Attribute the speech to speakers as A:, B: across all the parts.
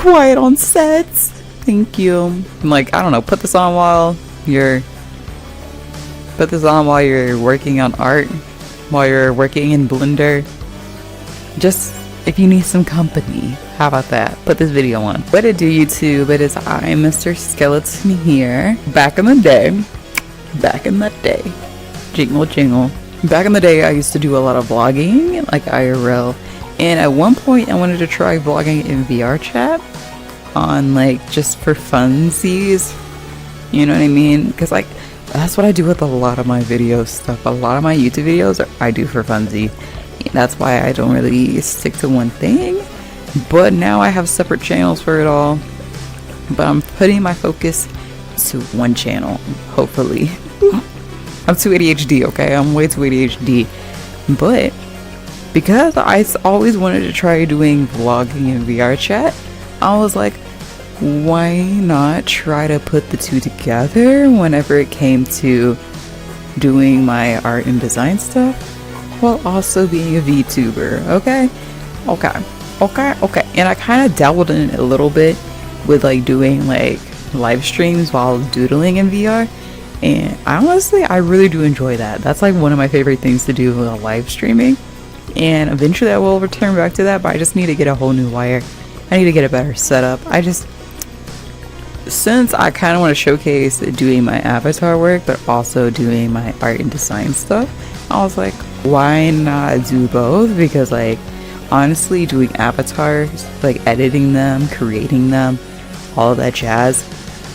A: quiet on sets. Thank you. I'm like, I don't know, put this on while you're working on art, while you're working in Blender. Just if you need some company, how about that? Put this video on. What it do, YouTube? It is I, Mr. Skeleton here. Back in the day. Jingle jingle. Back in the day, I used to do a lot of vlogging, like IRL. And at one point, I wanted to try vlogging in VRChat on like just for funsies. You know what I mean? Because like that's what I do with a lot of my video stuff. A lot of my YouTube videos I do for funsy. That's why I don't really stick to one thing. But now I have separate channels for it all. But I'm putting my focus to one channel, hopefully. I'm too ADHD, okay? I'm way too ADHD. But because I always wanted to try doing vlogging in VRChat, I was like, why not try to put the two together whenever it came to doing my art and design stuff while also being a VTuber, okay? And I kind of dabbled in it a little bit with like doing like live streams while doodling in VR, and I really do enjoy that. That's like one of my favorite things to do with live streaming, and eventually I will return back to that, but I just need to get a whole new wire. I need to get a better setup. Since I kind of want to showcase doing my avatar work but also doing my art and design stuff, I was like, why not do both? Because like honestly, doing avatars, like editing them, creating them, all of that jazz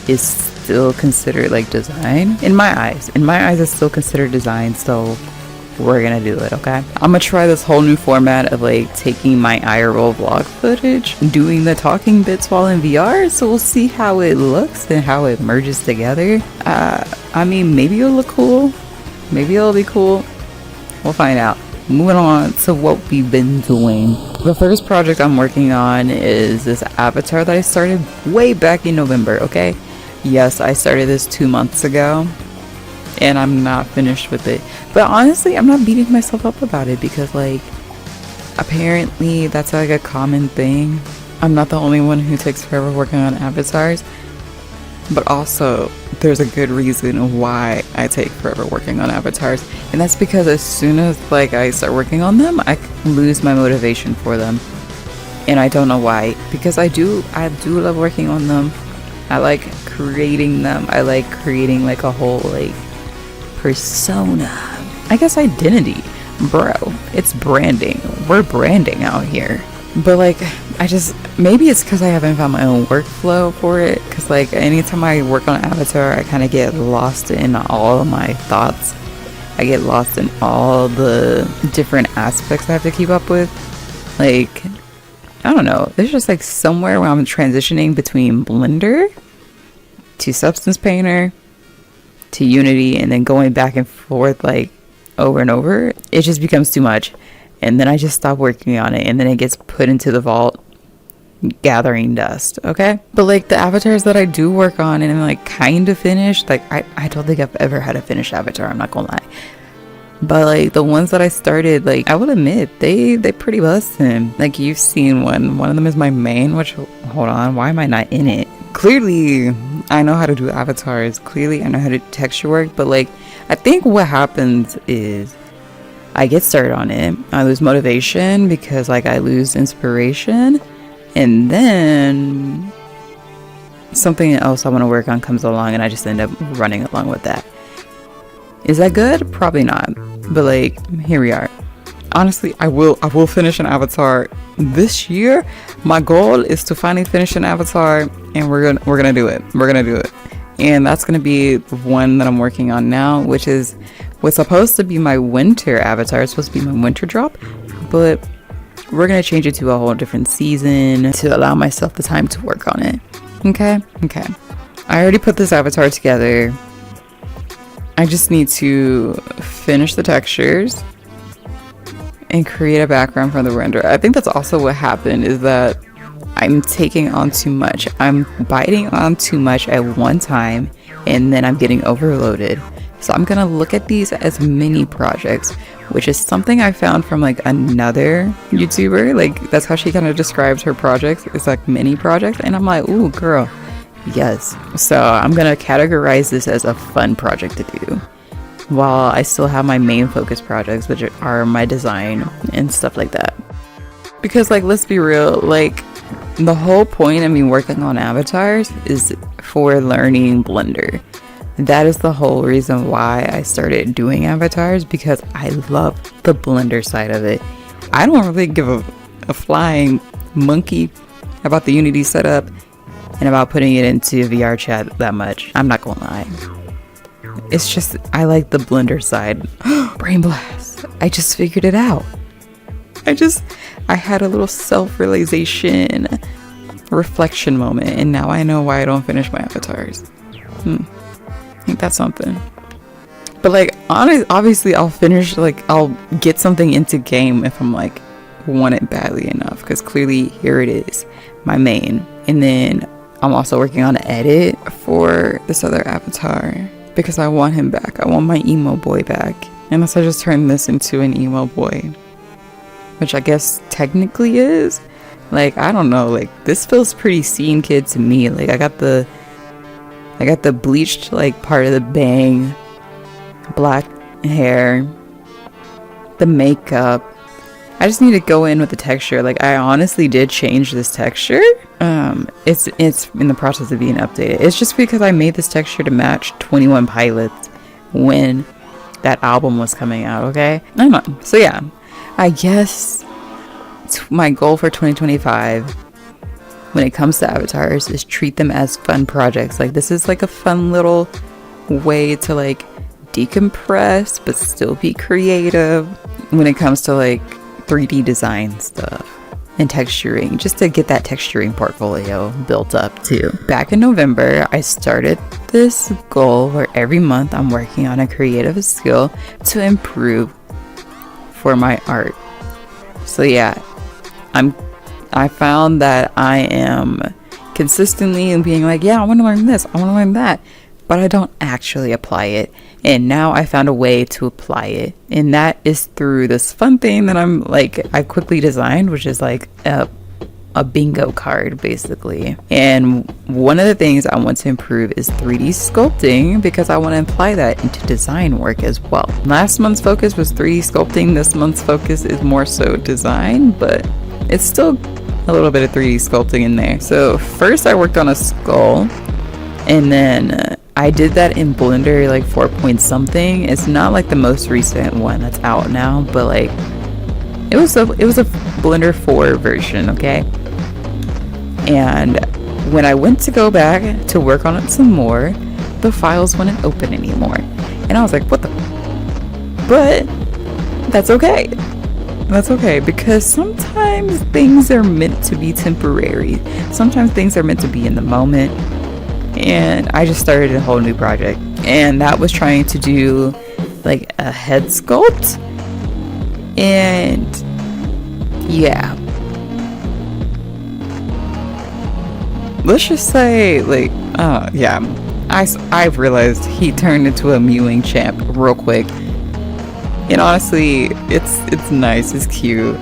A: is still considered like design in my eyes. It's still considered design, so we're gonna do it, okay? I'm gonna try this whole new format of like taking my IRL vlog footage, doing the talking bits while in VR, so we'll see how it looks and how it merges together. I mean, maybe it'll look cool, maybe it'll be cool. We'll find out. Moving on to what we've been doing. The first project I'm working on is this avatar that I started way back in November, okay? Yes, I started this 2 months ago and I'm not finished with it. But honestly, I'm not beating myself up about it because like apparently that's like a common thing. I'm not the only one who takes forever working on avatars, but also there's a good reason why I take forever working on avatars, and that's because as soon as like I start working on them, I lose my motivation for them, and I don't know why, because I do love working on them. I like creating them. I like creating like a whole like persona, I guess, identity, bro. It's branding. We're branding out here. But like maybe it's because I haven't found my own workflow for it, because like anytime I work on avatar, I kind of get lost in all of my thoughts. I get lost in all the different aspects I have to keep up with. Like, I don't know, there's just like somewhere where I'm transitioning between Blender to Substance Painter to Unity, and then going back and forth like over and over. It just becomes too much, and then I just stop working on it, and then it gets put into the vault gathering dust, okay? But like the avatars that I do work on and I'm like kind of finished, like I don't think I've ever had a finished avatar, I'm not gonna lie. But like the ones that I started, like I will admit they pretty bustin'. Like you've seen one of them is my main, which, hold on, why am I not in it? Clearly I know how to do avatars, clearly I know how to do texture work, but like I think what happens is I get started on it, I lose motivation because like I lose inspiration, and then something else I want to work on comes along and I just end up running along with that. Is that good? Probably not. But like, here we are. Honestly, I will finish an avatar this year. My goal is to finally finish an avatar, and we're gonna do it. We're gonna do it. And that's gonna be one that I'm working on now, which is what's supposed to be my winter avatar. It's supposed to be my winter drop, but we're gonna change it to a whole different season to allow myself the time to work on it. Okay. I already put this avatar together. I just need to finish the textures and create a background from the render. I think that's also what happened, is that I'm taking on too much. I'm biting on too much at one time, and then I'm getting overloaded. So I'm gonna look at these as mini projects which is something I found from like another YouTuber. Like that's how she kind of describes her projects. It's like mini projects, and I'm like, ooh, girl, yes. So I'm gonna categorize this as a fun project to do, while I still have my main focus projects, which are my design and stuff like that. Because like, let's be real, like the whole point of me working on avatars is for learning Blender. That is the whole reason why I started doing avatars, because I love the Blender side of it. I don't really give a flying monkey about the Unity setup and about putting it into VRChat that much. I'm not gonna lie. It's just, I like the Blender side. Brain blast. I just figured it out. I had a little self-realization, reflection moment, and now I know why I don't finish my avatars. I think that's something. But like, obviously I'll finish, like I'll get something into game if I'm like want it badly enough, because clearly here it is, my main. And then I'm also working on an edit for this other avatar because I want him back. I want my emo boy back, unless I just turn this into an emo boy, which I guess technically is. Like, I don't know, like this feels pretty scene kid to me. Like I got the bleached like part of the bang, black hair, the makeup. I just need to go in with the texture. Like I honestly did change this texture. It's in the process of being updated. It's just because I made this texture to match 21 Pilots when that album was coming out, okay? I know. So yeah, I guess my goal for 2025 when it comes to avatars is treat them as fun projects. Like this is like a fun little way to like decompress but still be creative when it comes to like 3D design stuff and texturing, just to get that texturing portfolio built up too. Back in November, I started this goal where every month I'm working on a creative skill to improve for my art. So yeah, I found that I am consistently being like, yeah, I want to learn this, I want to learn that, but I don't actually apply it. And now I found a way to apply it, and that is through this fun thing that I quickly designed, which is like a bingo card basically. And one of the things I want to improve is 3D sculpting, because I want to apply that into design work as well. Last month's focus was 3D sculpting. This month's focus is more so design, but it's still a little bit of 3D sculpting in there. So first I worked on a skull, and then I did that in Blender like 4 point something. It's not like the most recent one that's out now, but like it was a Blender 4 version, okay? And when I went to go back to work on it some more, the files wouldn't open anymore. And I was like, what the? But that's okay. That's okay, because sometimes things are meant to be temporary. Sometimes things are meant to be in the moment. And I just started a whole new project, and that was trying to do like a head sculpt. And yeah, let's just say like yeah, I've realized he turned into a mewing champ real quick. And honestly, it's nice, it's cute.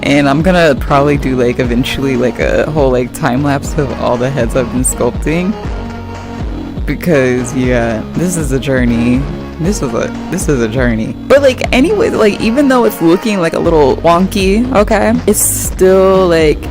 A: And I'm gonna probably do like eventually like a whole like time lapse of all the heads I've been sculpting, because yeah, this is a journey. This is a journey. But like anyway, like even though it's looking like a little wonky, okay, it's still like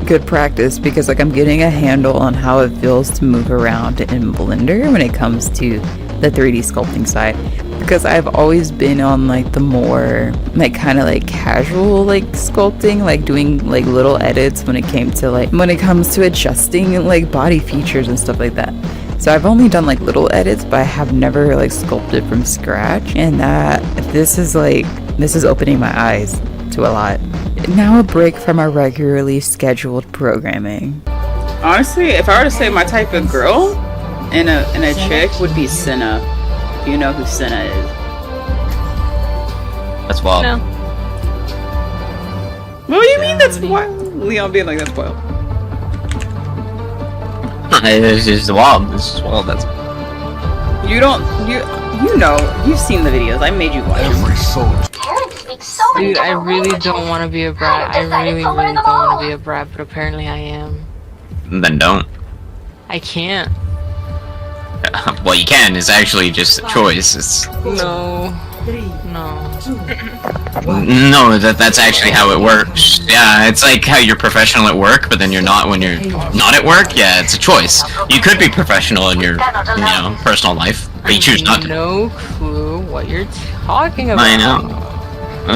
A: good practice, because like I'm getting a handle on how it feels to move around in Blender when it comes to the 3D sculpting side. Because I've always been on like the more like kind of like casual like sculpting, like doing like little edits when it comes to adjusting like body features and stuff like that. So I've only done like little edits, but I have never like sculpted from scratch. And this is opening my eyes to a lot. Now a break from our regularly scheduled programming.
B: Honestly, if I were to say my type of girl and a chick would be Senna. Do you know who Senna is?
C: That's wild.
B: No. What do you mean that's wild? Leon being like, that's wild.
C: It's just wild. It's just wild. That's.
B: You know, you've seen the videos. I made you watch.
D: Every soul. Dude, I really don't want to be a brat. I really don't want to be a brat, but apparently I am.
C: Then don't.
D: I can't.
C: Well, you can. It's actually just a choice. It's
D: No.
C: no. That's actually how it works. Yeah, it's like how you're professional at work, but then you're not when you're not at work. Yeah, it's a choice. You could be professional in your, personal life, but you choose not to.
D: No clue what you're talking about.
C: I know.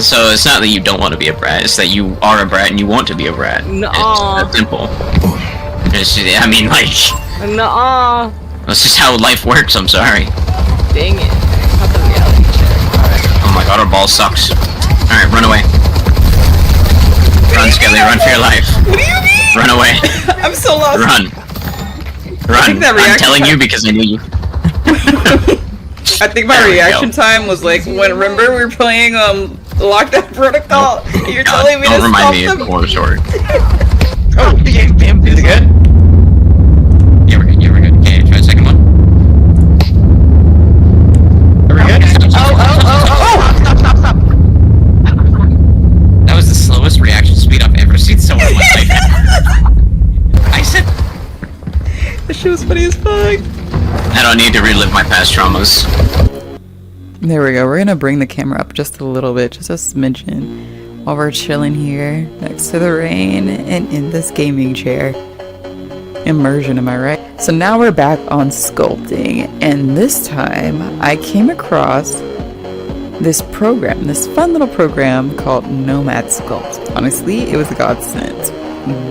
C: So it's not that you don't want to be a brat. It's that you are a brat and you want to be a brat.
D: No.
C: It's that simple. I mean, like.
D: No.
C: That's just how life works. I'm sorry.
D: Dang it. Not the reality check.
C: Oh my god, our ball sucks. Alright, run away. Run, Skelly, run for your life.
B: What do you mean?
C: Run away.
B: I'm so lost.
C: Run. Run. I'm telling you because I knew you.
B: I think my reaction time was like when, remember we were playing Lockdown Protocol and you're telling me to
C: don't remind me
B: stop
C: of
B: them?
C: War Sword. Oh, the game, is it good? Yeah, we're good. Okay, try the second one. Are we good? Stop. That was the slowest reaction speed I've ever seen someone in my life. I said...
B: That shit was funny as fuck.
C: I don't need to relive my past traumas.
A: There we go. We're gonna bring the camera up just a little bit, just a smidgen, while we're chilling here next to the rain and in this gaming chair. Immersion, am I right? So now we're back on sculpting, and this time I came across this program, this fun little program called Nomad Sculpt. Honestly, it was a godsend.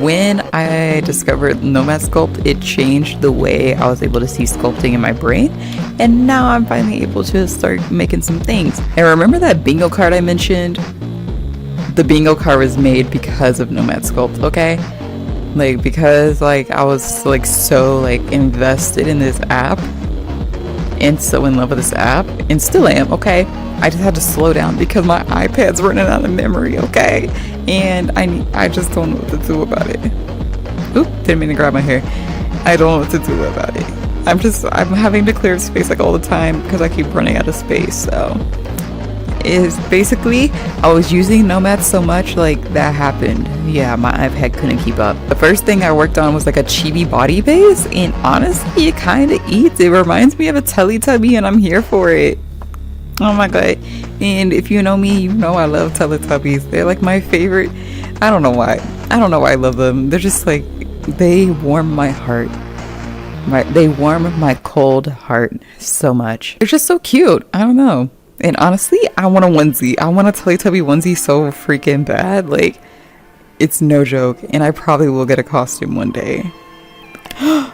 A: When I discovered Nomad Sculpt, it changed the way I was able to see sculpting in my brain, and now I'm finally able to start making some things. And remember that bingo card I mentioned? The bingo card was made because of Nomad Sculpt, okay? Like, because like I was like so like invested in this app and so in love with this app, and still am, okay? I just had to slow down because my iPad's running out of memory, okay? And I just don't know what to do about it. Oop, didn't mean to grab my hair. I don't know what to do about it. I'm having to clear space like all the time because I keep running out of space, so. Is basically, I was using Nomad so much, like, that happened. Yeah, my iPad couldn't keep up. The first thing I worked on was like a chibi body base, and honestly, it kind of eats. It reminds me of a Teletubby, and I'm here for it. Oh my god. And if you know me, you know I love Teletubbies. They're like my favorite. I don't know why I love them. They're just like, they warm my heart. They warm my cold heart so much. They're just so cute. I don't know. And honestly, I want a onesie. I want a Teletubby onesie so freaking bad. Like, it's no joke. And I probably will get a costume one day. Can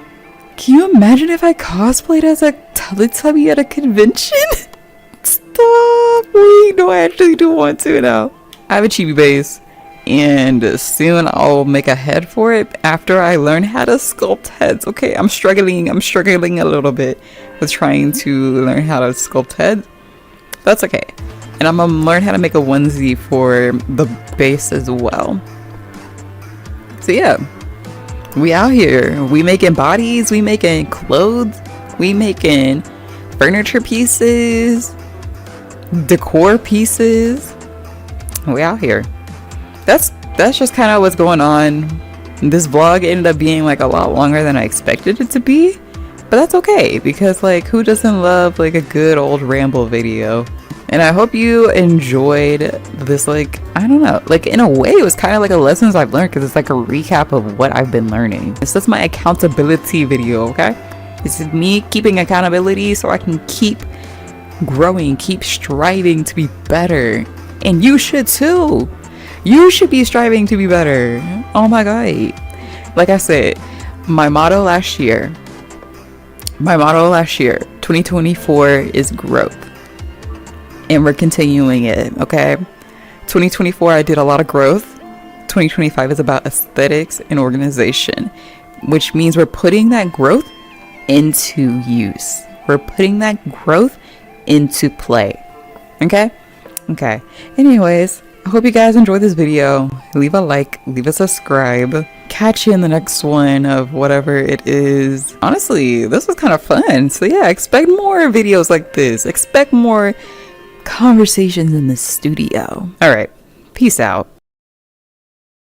A: you imagine if I cosplayed as a Teletubby at a convention? Stop! Wait, no, I actually do want to now. I have a chibi base, and soon I'll make a head for it after I learn how to sculpt heads. Okay, I'm struggling a little bit with trying to learn how to sculpt heads. That's okay. And I'm gonna learn how to make a onesie for the base as well. So yeah, we out here. We making bodies, we making clothes, we making furniture pieces, decor pieces. We out here. That's just kind of what's going on. This vlog ended up being like a lot longer than I expected it to be, but that's okay because like who doesn't love like a good old ramble video? And I hope you enjoyed this. Like, I don't know, like in a way it was kind of like a lessons I've learned because it's like a recap of what I've been learning. This is my accountability video, okay? This is me keeping accountability so I can keep growing, keep striving to be better. And you should too. You should be striving to be better. Oh my god. Like I said, my motto last year, 2024 is growth. And we're continuing it, okay? 2024, I did a lot of growth. 2025 is about aesthetics and organization, which means we're putting that growth into use. We're putting that growth into play. Okay? Okay. Anyways, I hope you guys enjoyed this video. Leave a like, leave a subscribe. Catch you in the next one of whatever it is. Honestly, this was kind of fun. So yeah, expect more videos like this. Expect more Conversations in the studio. All right. Peace out.